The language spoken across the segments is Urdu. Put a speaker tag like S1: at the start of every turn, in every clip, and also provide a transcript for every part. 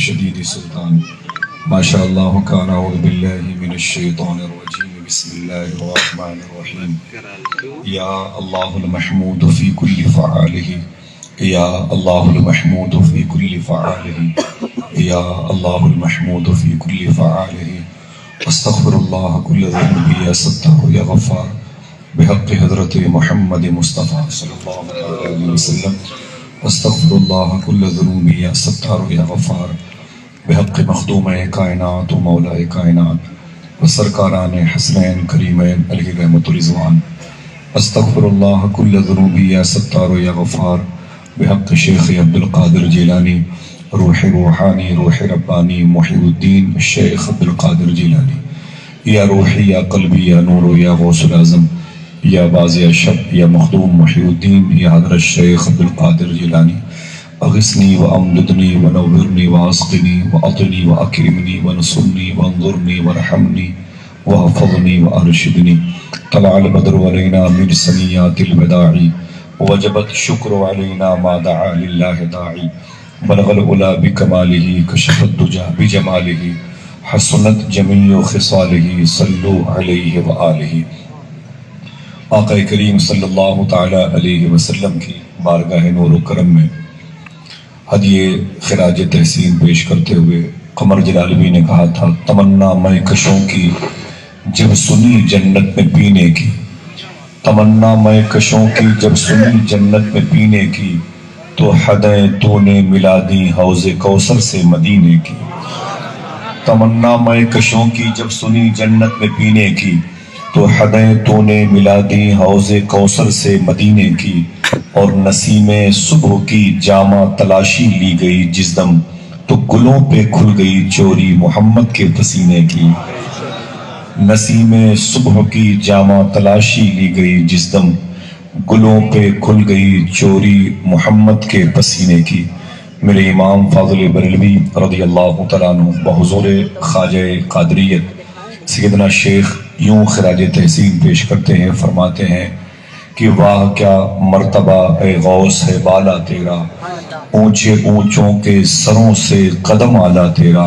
S1: شدید سلطان ما شاء اللہ کان اعوذ باللہ من الشیطان الرجیم بسم اللہ الرحمن الرحیم یا اللہ المحمود فی کل فعالہ یا اللہ المحمود فی کل فعالہ یا اللہ المحمود فی کل فعالہ استغفر اللہ کل ذنب یا ستار یا غفار بحق حضرت محمد مصطفیٰ صلی اللہ علیہ وسلم استغفر اللہ کل ذنوب یا ستار یا غفار بحق مخدوم کائنات و مولا کائنات و سرکاران حسنین کریمین علیہ رحمت الرضوان استغفر اللہ کل ذنوب یا ستار یا غفار بحق شیخ عبدالقادر جیلانی روح روحانی روح ربانی محی الدین شیخ عبدالقادر جیلانی یا روحی یا قلبی یا نور یا غوث العظم یا باز یا شب یا مخدوم محی الدین یا حضرت شیخ عبدالقادر جیلانی اغثنی و امددنی و نورنی و اسقنی و اطنی و اکرمنی و نصرنی و انظرنی و رحمنی و حفظنی و ارشدنی طلع البدر علینا من سنیات الوداعی وجبت شکر علینا ما دعا للہ داعی بلغ العلا بکمالہ کشف الدجا بجمالہ حسنت جمیع خصالہ صلو علیہ وآلہ آقا کریم صلی اللہ تعالی علیہ وسلم کی بارگاہ نور و کرم میں ہدیے خراج تحسین پیش کرتے ہوئے قمر جلالوی نے کہا تھا تمنا میں کشوں کی جب سنی جنت میں پینے کی تمنا میں کشوں کی جب سنی جنت میں پینے کی تو حدیں تو نے ملا دی حوض کوثر سے مدینے کی تمنا میں کشوں کی جب سنی جنت میں پینے کی تو حدیں تو نے ملا دی حوض کوثر سے مدینے کی اور نسیم صبح کی جامہ تلاشی لی گئی جس دم تو گلوں پہ کھل گئی چوری محمد کے پسینے کی نسیم صبح کی جامہ تلاشی لی گئی جس دم گلوں پہ کھل گئی چوری محمد کے پسینے کی میرے امام فاضل بریلوی رضی اللہ تعالیٰ عنہ بحضور خواجہ قادریت سیدنا شیخ یوں خراج تحسین پیش کرتے ہیں، فرماتے ہیں کہ واہ کیا مرتبہ اے غوث ہے بالا تیرا، اونچے اونچوں کے سروں سے قدم آلا تیرا،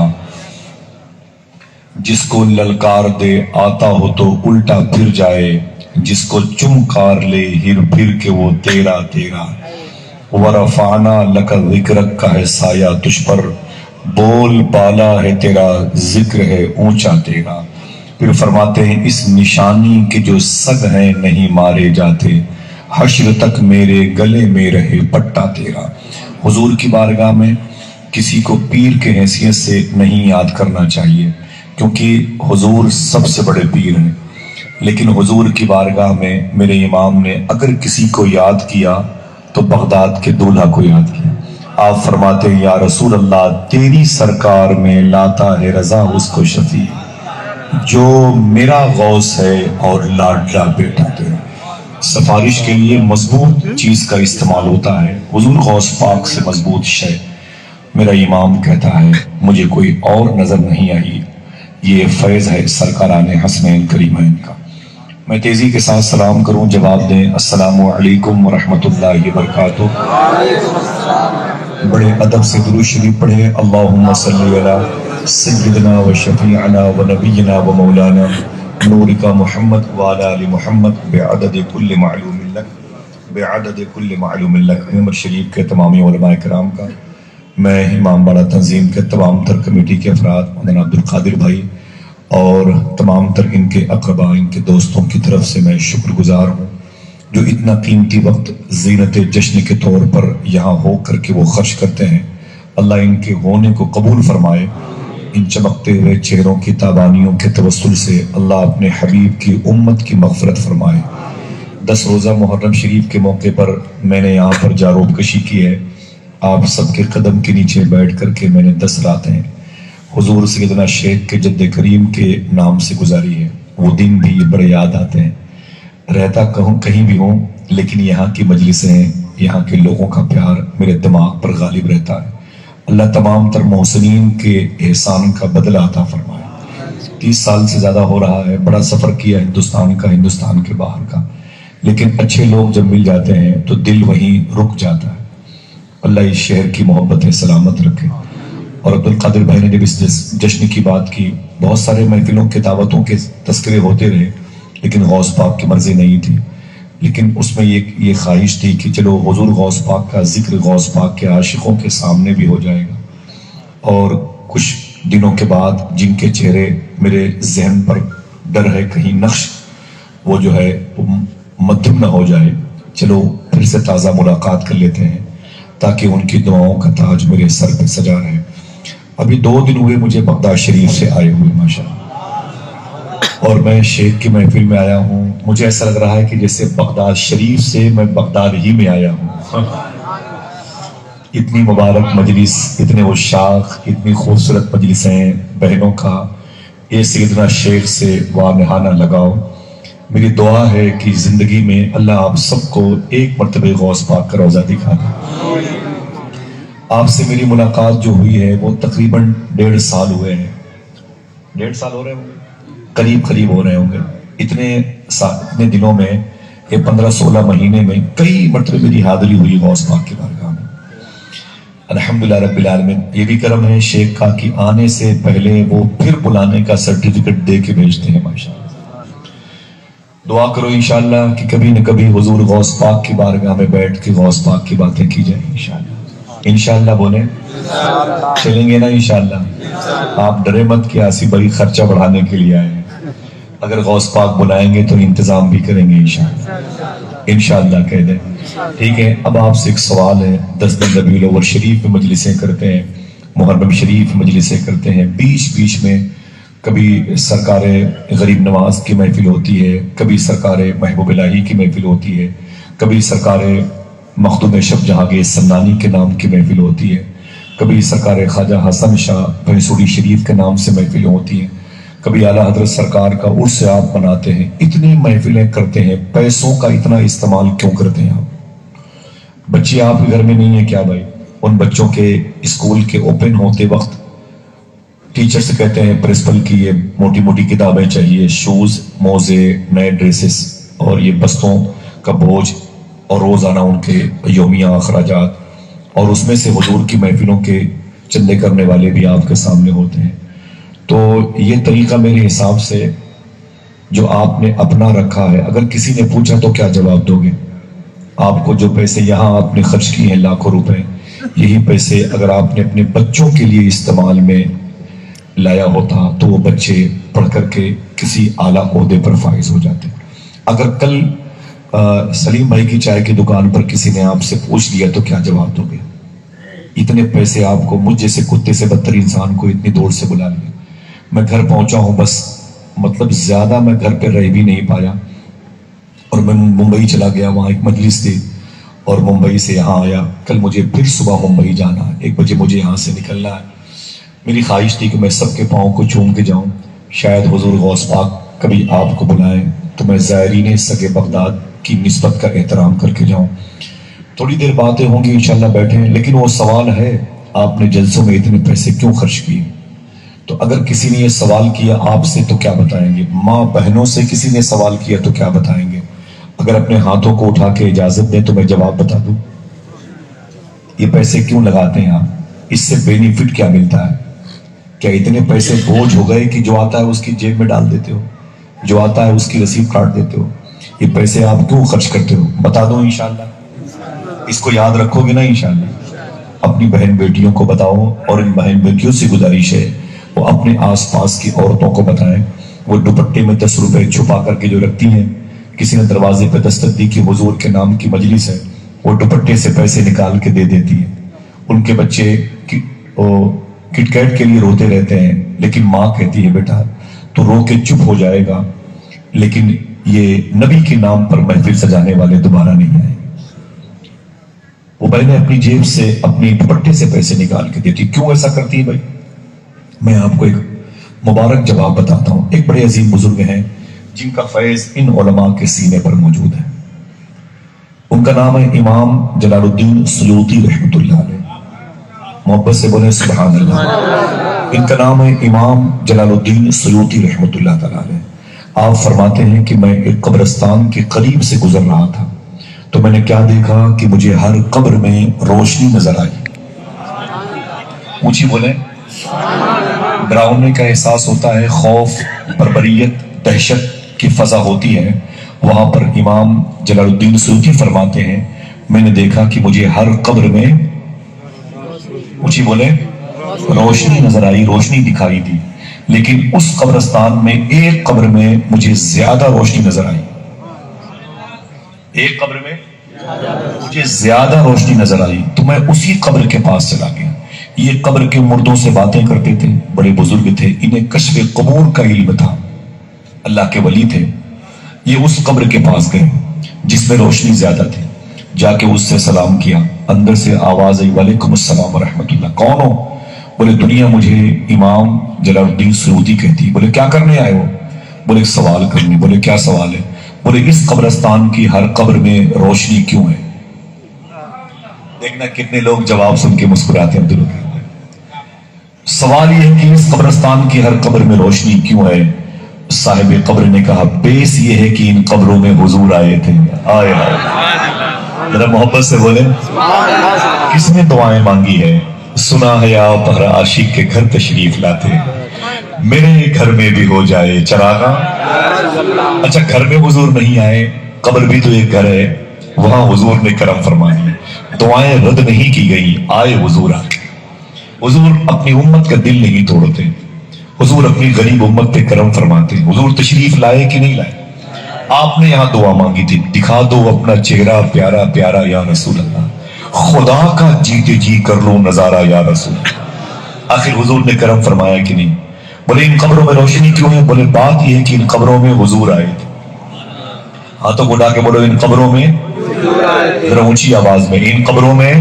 S1: جس کو للکار دے آتا ہو تو الٹا پھر جائے، جس کو چمکار لے ہر پھر کے وہ تیرا تیرا، ورفعنا لک ذکرک کا ہے سایہ تجھ پر، بول بالا ہے تیرا ذکر ہے اونچا تیرا۔ پھر فرماتے ہیں اس نشانی کے جو سگ ہیں نہیں مارے جاتے، حشر تک میرے گلے میں رہے پٹا تیرا۔ حضور کی بارگاہ میں کسی کو پیر کے حیثیت سے نہیں یاد کرنا چاہیے، کیونکہ حضور سب سے بڑے پیر ہیں، لیکن حضور کی بارگاہ میں میرے امام نے اگر کسی کو یاد کیا تو بغداد کے دولہا کو یاد کیا۔ آپ فرماتے ہیں یا رسول اللہ تیری سرکار میں لاتا ہے رضا اس کو شفیع، جو میرا غوث ہے اور لاڈلا بیٹا تیرا۔ سفارش کے لیے مضبوط چیز کا استعمال ہوتا ہے، حضور غوث پاک سے مضبوط شے۔ میرا امام کہتا ہے مجھے کوئی اور نظر نہیں آئی، یہ فیض ہے سرکاران حسنین کریمین کا۔ میں تیزی کے ساتھ سلام کروں، جواب دیں السلام علیکم ورحمۃ اللہ وبرکاتہ۔ بڑے ادب سے درود شریف پڑھیں، اللہم صلی علی سیدنا و شفیعنا و نبینا و مولانا نورک محمد وعلی آل محمد بعدد کل معلوم لک بعدد کل معلوم لک۔ ممبر شریف کے تمامی علماء کرام کا، میں امام باڑہ تنظیم کے تمام تر کمیٹی کے افراد، مولانا عبدالقادر بھائی اور تمام تر ان کے اقرباء، ان کے دوستوں کی طرف سے میں شکر گزار ہوں جو اتنا قیمتی وقت زینت جشن کے طور پر یہاں ہو کر کے وہ خرچ کرتے ہیں۔ اللہ ان کے ہونے کو قبول فرمائے، ان چمکتے ہوئے چہروں کی تابانیوں کے توسل سے اللہ اپنے حبیب کی امت کی مغفرت فرمائے۔ 10 روزہ محرم شریف کے موقع پر میں نے یہاں پر جاروب کشی کی ہے، آپ سب کے قدم کے نیچے بیٹھ کر کے میں نے 10 راتیں حضور سیدنا شیخ کے جد کریم کے نام سے گزاری ہے۔ وہ دن بھی بڑے یاد آتے ہیں، رہتا کہیں بھی ہوں لیکن یہاں کی مجلسیں، یہاں کے لوگوں کا پیار میرے دماغ پر غالب رہتا ہے۔ اللہ تمام تر محسنین کے احسان کا بدلہ عطا فرمائے۔ 30 سال سے زیادہ ہو رہا ہے، بڑا سفر کیا ہندوستان کا، ہندوستان کے باہر کا، لیکن اچھے لوگ جب مل جاتے ہیں تو دل وہیں رک جاتا ہے۔ اللہ اس شہر کی محبت سلامت رکھے اور عبد القادر بھائی نے جب اس جشن کی بات کی، بہت سارے محفلوں کے دعوتوں کے تذکرے ہوتے رہے، لیکن غوث پاک کی مرضی نہیں تھی۔ لیکن اس میں یہ خواہش تھی کہ چلو حضور غوث پاک کا ذکر غوث پاک کے عاشقوں کے سامنے بھی ہو جائے گا۔ اور کچھ دنوں کے بعد جن کے چہرے میرے ذہن پر ڈر ہے کہیں نقش وہ جو ہے مدھم نہ ہو جائے، چلو پھر سے تازہ ملاقات کر لیتے ہیں تاکہ ان کی دعاؤں کا تاج میرے سر پہ سجا رہے۔ ابھی 2 دن ہوئے مجھے بغداد شریف سے آئے ہوئے ماشاءاللہ، اور میں شیخ کی محفل میں آیا ہوں، مجھے ایسا لگ رہا ہے کہ جیسے بغداد شریف سے میں بغداد ہی میں آیا ہوں۔ اتنی مبارک مجلس، اتنے عشاق، اتنی خوبصورت مجلسیں بہنوں کا، یہ سیدنا شیخ سے وانہانہ لگاؤ۔ میری دعا ہے کہ زندگی میں اللہ آپ سب کو ایک مرتبہ غوث پاک کا روضہ دکھا دے۔ آپ سے میری ملاقات جو ہوئی ہے وہ تقریباً 1.5 سال ہوئے ہیں، 1.5 سال ہو رہے ہوں گے، قریب ہو رہے ہوں گے۔ اتنے دنوں میں، یہ 15-16 مہینے میں کئی مرتبہ میری حاضری ہوئی غوث پاک کی بارگاہ میں۔ الحمدللہ رب العالمین، یہ بھی کرم ہے شیخ کا کہ آنے سے پہلے وہ پھر بلانے کا سرٹیفکیٹ دے کے بھیجتے ہیں ماشاءاللہ۔ دعا کرو انشاءاللہ کہ کبھی نہ کبھی حضور غوث پاک کی بارگاہ میں بیٹھ کے غوث پاک کی باتیں کی جائیں انشاءاللہ۔ انشاءاللہ بولیں، چلیں گے نا انشاءاللہ؟ آپ ڈرے مت کہ آصف بھائی خرچہ بڑھانے کے لیے آئے ہیں، اگر غوث پاک بلائیں گے تو انتظام بھی کریں گے انشاءاللہ۔ انشاءاللہ کہہ دیں، ٹھیک ہے؟ اب آپ سے ایک سوال ہے، 10 دن ربیع الاول شریف میں مجلسیں کرتے ہیں، محرم شریف مجلسیں کرتے ہیں، بیچ میں کبھی سرکار غریب نواز کی محفل ہوتی ہے، کبھی سرکار محبوب الہی کی محفل ہوتی ہے، کبھی سرکار مخدوم شب جہانگیر سمنانی کے نام کی محفل ہوتی ہے، کبھی سرکار خواجہ حسن شاہ بھینسوری شریف کے نام سے محفلیں ہوتی ہیں، کبھی اعلیٰ حضرت سرکار کا عرس آپ مناتے ہیں۔ اتنی محفلیں کرتے ہیں، پیسوں کا اتنا استعمال کیوں کرتے ہیں آپ؟ بچے آپ کے گھر میں نہیں ہیں کیا بھائی؟ ان بچوں کے اسکول کے اوپن ہوتے وقت ٹیچر سے کہتے ہیں پرنسپل کی یہ موٹی موٹی کتابیں چاہیے، شوز، موزے، نئے ڈریسز، اور یہ بستوں کا بوجھ، اور روزانہ ان کے یومیہ اخراجات، اور اس میں سے حضور کی محفلوں کے چندے کرنے والے بھی آپ کے سامنے ہوتے ہیں۔ تو یہ طریقہ میرے حساب سے جو آپ نے اپنا رکھا ہے، اگر کسی نے پوچھا تو کیا جواب دو گے؟ آپ کو جو پیسے یہاں آپ نے خرچ کیے ہیں لاکھوں روپے، یہی پیسے اگر آپ نے اپنے بچوں کے لیے استعمال میں لایا ہوتا تو وہ بچے پڑھ کر کے کسی اعلیٰ عہدے پر فائز ہو جاتے۔ اگر کل سلیم بھائی کی چائے کی دکان پر کسی نے آپ سے پوچھ لیا تو کیا جواب دو گے؟ اتنے پیسے آپ کو، مجھ جیسے کتے سے بدتر انسان کو اتنی دور سے بلا لیا۔ میں گھر پہنچا ہوں، بس مطلب زیادہ میں گھر پہ رہ بھی نہیں پایا، اور میں ممبئی چلا گیا، وہاں ایک مجلس تھی، اور ممبئی سے یہاں آیا۔ کل مجھے پھر صبح ممبئی جانا ہے، 1 بجے مجھے یہاں سے نکلنا ہے۔ میری خواہش تھی کہ میں سب کے پاؤں کو چوم کے جاؤں، شاید حضور غوث پاک کبھی آپ کو بلائیں تو میں زائرین سگے بغداد کی نسبت کا احترام کر کے جاؤں۔ تھوڑی دیر باتیں ہوں گی انشاءاللہ، بیٹھیں، لیکن وہ سوال ہے آپ نے جلسوں میں اتنے پیسے کیوں خرچ کیے؟ تو اگر کسی نے یہ سوال کیا آپ سے تو کیا بتائیں گے؟ ماں بہنوں سے کسی نے سوال کیا تو کیا بتائیں گے؟ اگر اپنے ہاتھوں کو اٹھا کے اجازت دیں تو میں جواب بتا دوں، یہ پیسے کیوں لگاتے ہیں آپ؟ اس سے بینیفٹ کیا ملتا ہے؟ کیا اتنے پیسے بوجھ ہو گئے کہ جو آتا ہے اس کی جیب میں ڈال دیتے ہو، جو آتا ہے اس کی رسید کاٹ دیتے ہو؟ یہ پیسے آپ کیوں خرچ کرتے ہو؟ بتا دو انشاءاللہ، اس کو یاد رکھو گے نا انشاءاللہ؟ اپنی بہن بیٹیوں کو بتاؤ، اور ان بہن بیٹیوں سے گزارش ہے وہ اپنے آس پاس کی عورتوں کو بتائیں۔ وہ دوپٹے میں 10 روپے چھپا کر کے جو رکھتی ہیں، کسی نے دروازے پہ دستک دی کہ حضور کے نام کی مجلس ہے، وہ دوپٹے سے پیسے نکال کے دے دیتی ہیں۔ ان کے بچے کٹ کیٹ کے لیے روتے رہتے ہیں، لیکن ماں کہتی ہے بیٹا تو رو کے چپ ہو جائے گا، لیکن یہ نبی کے نام پر محفل سجانے والے دوبارہ نہیں آئے۔ وہ بہنیں اپنی جیب سے، اپنی دوپٹے سے پیسے نکال کے دیتی۔ کیوں ایسا کرتی ہے بھائی؟ میں آپ کو ایک مبارک جواب بتاتا ہوں۔ ایک بڑے عظیم بزرگ ہیں جن کا فیض ان علماء کے سینے پر موجود ہے، ان کا نام ہے امام جلال الدین سیوطی رحمۃ اللہ علیہ۔ محبت سے بولیں سبحان اللہ۔ ان کا نام ہے امام جلال الدین سیوطی رحمۃ اللہ تعالیٰ علیہ۔ آپ فرماتے ہیں کہ میں ایک قبرستان کے قریب سے گزر رہا تھا تو میں نے کیا دیکھا کہ مجھے ہر قبر میں روشنی نظر آئی، اونچی بولیں. ڈراؤنے کا احساس ہوتا ہے، خوف، بربریت، دہشت کی فضا ہوتی ہے. وہاں پر امام جلال الدین سیوطی فرماتے ہیں میں نے دیکھا کہ مجھے ہر قبر میں، اونچی بولیں، روشنی نظر آئی، روشنی دکھائی دی، لیکن اس قبرستان میں ایک قبر میں مجھے زیادہ روشنی نظر آئی. ایک قبر میں مجھے زیادہ روشنی نظر آئی تو میں اسی قبر کے پاس چلا گیا. یہ قبر کے مردوں سے باتیں کرتے تھے، بڑے بزرگ تھے، انہیں کشف قبور کا علم تھا، اللہ کے ولی تھے. یہ اس قبر کے پاس گئے جس میں روشنی زیادہ تھی، جا کے اس سے سلام کیا. اندر سے آواز آئی وعلیکم السلام ورحمۃ اللہ. کون ہو؟ بولے دنیا مجھے امام جلال الدین سیوطی کہتی. بولے کیا کرنے آئے ہو؟ بولے ایک سوال کرنے. بولے کیا سوال ہے؟ بولے اس قبرستان کی ہر قبر میں روشنی کیوں ہے؟ دیکھنا کتنے لوگ جواب سن کے مسکراتے ہیں. سوال یہ ہے کہ اس قبرستان کی ہر قبر میں روشنی کیوں ہے؟ صاحب قبر نے کہا بیس یہ ہے کہ ان قبروں میں حضور آئے تھے. آئے ذرا محبت سے بولے. کس نے دعائیں مانگی ہے؟ سنا ہے آپ ہر عاشق کے گھر تشریف لاتے، میرے گھر میں بھی ہو جائے چراغاں. اچھا گھر میں حضور نہیں آئے، قبر بھی تو ایک گھر ہے، وہاں حضور نے کرم فرمائی، دعائیں رد نہیں کی گئی، آئے حضور آ کے. حضور اپنی امت کا دل نہیں توڑتے، حضور اپنی غریب امت پہ کرم فرماتے. حضور تشریف لائے کہ نہیں لائے؟ آپ نے یہاں دعا مانگی تھی دکھا دو اپنا چہرہ پیارا پیارا یا رسول اللہ، خدا کا جیتے جی کر لو نظارہ یا رسول اللہ. آخر حضور نے کرم فرمایا کہ نہیں؟ بولے ان قبروں میں روشنی کیوں ہے؟ بولے بات یہ ہے کہ ان قبروں میں حضور آئے تھے. ہاتھوں کو اٹھا کے بولو ان قبروں میں، ذرا اونچی آواز میں، ان قبروں میں.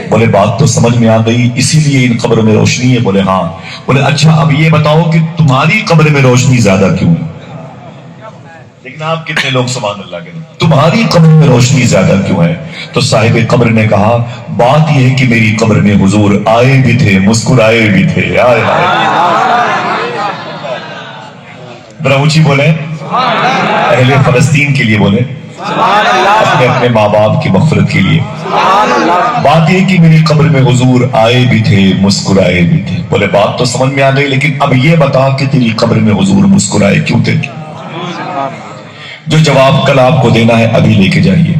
S1: بولے بات تو سمجھ میں آ گئی، اسی لیے ان قبروں میں روشنی ہے. بولے ہاں. بولے اچھا اب یہ بتاؤ کہ تمہاری قبر میں روشنی زیادہ کیوں ہے؟ لیکن آپ کتنے لوگ سبحان اللہ کے تمہاری قبر میں روشنی زیادہ کیوں ہے؟ تو صاحب قبر نے کہا بات یہ ہے کہ میری قبر میں حضور آئے بھی تھے، مسکرائے بھی تھے. آئے ذرا اونچی بولیں. اہل فلسطین کے لیے بولیں، اپنے اپنے ماں باپ کی مغفرت کے لیے. بات یہ کہ میری قبر میں حضور آئے بھی تھے، مسکرائے بھی تھے. بولے بات تو سمجھ میں آ گئی، لیکن اب یہ بتا کہ تیری قبر میں حضور مسکرائے کیوں تھے؟ جو جواب کل آپ کو دینا ہے ابھی لے کے جائیے،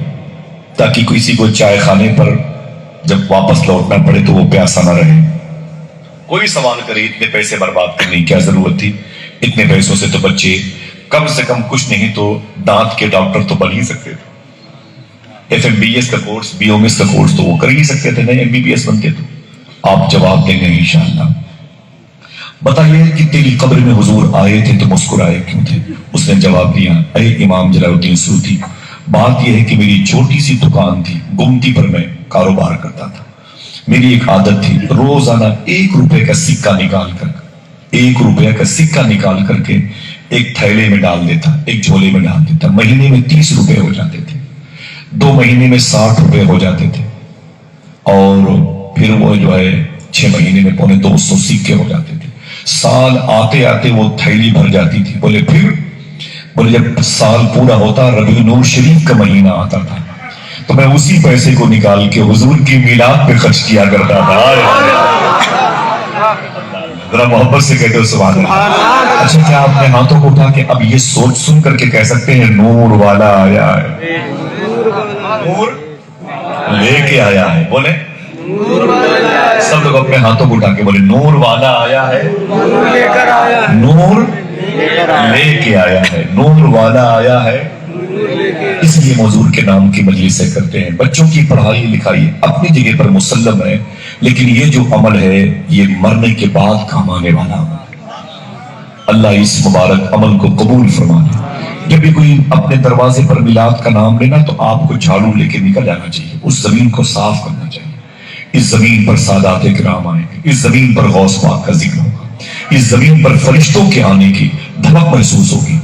S1: تاکہ کسی کو چائے خانے پر جب واپس لوٹنا پڑے تو وہ پیاسا نہ رہے. کوئی سوال کرے اتنے پیسے برباد کرنے کی کیا ضرورت تھی؟ اتنے پیسوں سے تو بچے کم سے کم کچھ نہیں تو دانت کے ڈاکٹر تو بن ہی سکتے تھے. FMBS کا کورس، BOMS کا کورس تو وہ کر ہی سکتے تھے، نہیں MBBS بنتے تو. آپ جواب دیں گے انشاءاللہ. بتائیے کہ تیری قبر میں حضور آئے تھے تو مسکرائے کیوں تھے؟ اس نے جواب دیا اے امام جلال الدین سیوطی، بات یہ ہے کہ میری چھوٹی سی دکان تھی، گمٹی پر میں کاروبار کرتا تھا. میری ایک عادت تھی روزانہ 1 روپے کا سکہ نکال کر، 1 روپے کا سکہ نکال کر کے ایک تھیلے میں ڈال دیتا، ایک جھولے میں ڈال دیتا. مہینے میں 30 روپے ہو جاتے تھے، 2 مہینے میں 60 روپے ہو جاتے تھے، اور پھر وہ جو ہے 6 مہینے میں 250 سکے ہو جاتے تھے. سال آتے آتے وہ تھیلی بھر جاتی تھی. بولے پھر؟ بولے جب سال پورا ہوتا، ربیع نور شریف کا مہینہ آتا تھا، تو میں اسی پیسے کو نکال کے حضور کی میلاد پہ خرچ کیا کرتا تھا. ذرا محبت سے کہتے ہو سبحان اللہ. اچھا کیا آپ نے ہاتھوں کو اٹھا کے اب یہ سوچ سن کر کے کہہ سکتے ہیں نور والا آیا ہے، نور لے کے آیا ہے؟ بولے سب لوگ اپنے ہاتھوں کو اٹھا کے بولے نور والا آیا ہے، نور لے کے آیا ہے، نور والا آیا ہے. اس لیے حضور کے نام کی مجلسیں کرتے ہیں. بچوں کی پڑھائی لکھائی اپنی جگہ پر مسلم ہے، لیکن یہ جو عمل ہے یہ مرنے کے بعد کام آنے والا عمل. اللہ اس مبارک عمل کو قبول فرمائے. جب بھی کوئی اپنے دروازے پر میلاد کا نام لینا تو آپ کو جھاڑو لے کے نکل جانا چاہیے، اس زمین کو صاف کرنا چاہیے. اس زمین پر سادات کرام آئیں گے، اس زمین پر غوث پاک کا ذکر ہوگا، اس زمین پر فرشتوں کے آنے کی دھمک محسوس ہوگی.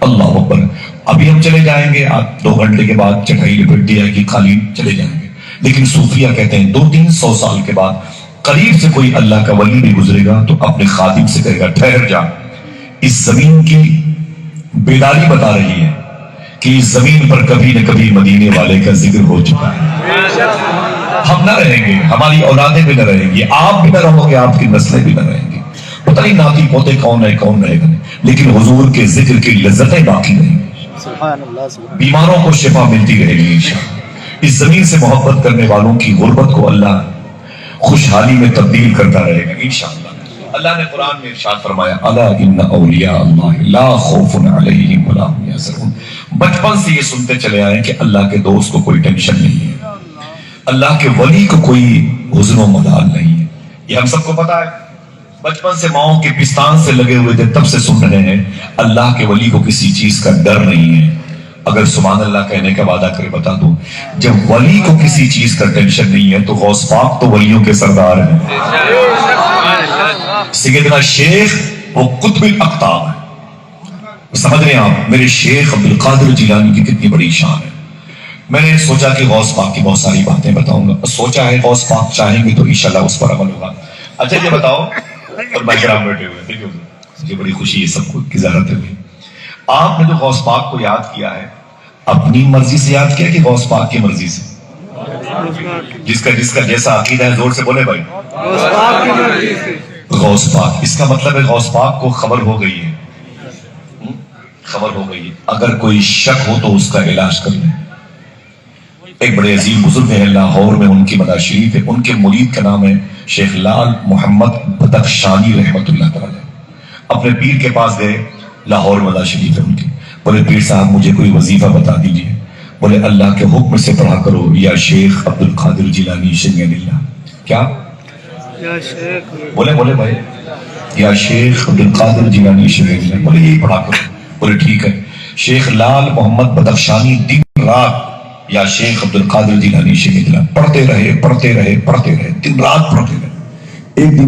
S1: اللہ اکبر. ابھی ہم چلے جائیں گے، 2 گھنٹے کے بعد چٹائی لپٹ دی جائے گی، قالین چلے جائیں گے. لیکن صوفیہ کہتے ہیں 200-300 سال کے بعد قریب سے کوئی اللہ کا ولی بھی گزرے گا تو اپنے خادم سے کہے گا ٹھہر جا، اس زمین کی بیداری بتا رہی ہے کہ اس زمین پر کبھی نہ کبھی مدینے والے کا ذکر ہو چکا ہے. ہم نہ رہیں گے، ہماری اولادیں بھی نہ رہیں گی، آپ بھی نہ رہو گے، آپ کی نسلیں بھی نہ رہیں گی، پتہ نہیں ناتی پوتے کون ہے کون رہے گا، لیکن حضور کے ذکر کی لذتیں باقی رہیں گی، بیماروں کو شفا ملتی رہے گی انشاءاللہ۔ اس زمین سے محبت کرنے والوں کی غربت کو اللہ خوشحالی میں تبدیل کرتا رہے گا انشاءاللہ۔ اللہ نے قرآن میں ارشاد فرمایا الا ان اولیاء اللہ لا خوف علیہم ولا هم یحزنون۔ بچپن سے یہ سنتے چلے آئے کہ اللہ کے دوست کو کوئی ٹینشن نہیں ہے، اللہ کے ولی کو کوئی حزن و ملال نہیں ہے، یہ ہم سب کو پتا ہے۔ بچپن سے ماؤں کے پستان سے لگے ہوئے تھے تب سے سن رہے ہیں اللہ کے ولی کو کسی چیز کا ڈر نہیں ہے۔ اگر سبحان اللہ کہنے کا وعدہ کرے بتا دو، جب ولی کو کسی چیز کا ٹینشن نہیں ہے تو غوث پاک تو ولیوں کے سردار ہیں، سیدنا شیخ وہ قطب الاقطاب ہے۔ سمجھ رہے ہیں آپ، میرے شیخ عبدالقادر جیلانی کی کتنی بڑی شان ہے۔ میں نے سوچا کہ غوث پاک کی بہت ساری باتیں بتاؤں گا، سوچا ہے غوث پاک چاہیں گے تو انشاءاللہ اس پر عمل ہوگا۔ اچھا یہ بتاؤ، اور میں کرام بیٹھے ہوئے دیکھیں، مجھے بڑی خوشی ہے سب کو کی زیارت ہوئی، آپ نے جو غوث پاک کو یاد کیا ہے اپنی مرضی سے یاد کیا کہ غوث پاک کی مرضی سے؟ جس کا جیسا عقیدہ ہے زور سے بولے بھائی، غوث پاک، اس کا مطلب ہے غوث پاک کو خبر ہو گئی ہے، خبر ہو گئی ہے، اگر کوئی شک ہو تو اس کا علاج کر لیں۔ ایک بڑے عظیم بزرگ ہیں لاہور میں، ان کی مدار شریف ہے، ان کے مرید کا نام ہے شیخ لال محمد بدخشانی رحمت اللہ تعالی۔ اپنے پیر کے پاس گئے، لاہور مدار شریف ہے ان کی، بولے پیر صاحب مجھے کوئی وظیفہ بتا دیجئے، بولے اللہ کے حکم سے پڑھا کرو یا شیخ عبدالقادر جیلانی شنگن اللہ۔ کیا بولے بھائی، یا شیخ عبدالقادر جیلانی شنگن اللہ، بولے یہی پڑھا کرو، بولے ٹھیک ہے۔ شیخ لال محمد بدخشانی دن رات یا شیخ عبدالقادر جیلانی شنگن اللہ پڑھتے رہے، دن رات پڑھتے رہے۔ ایک دن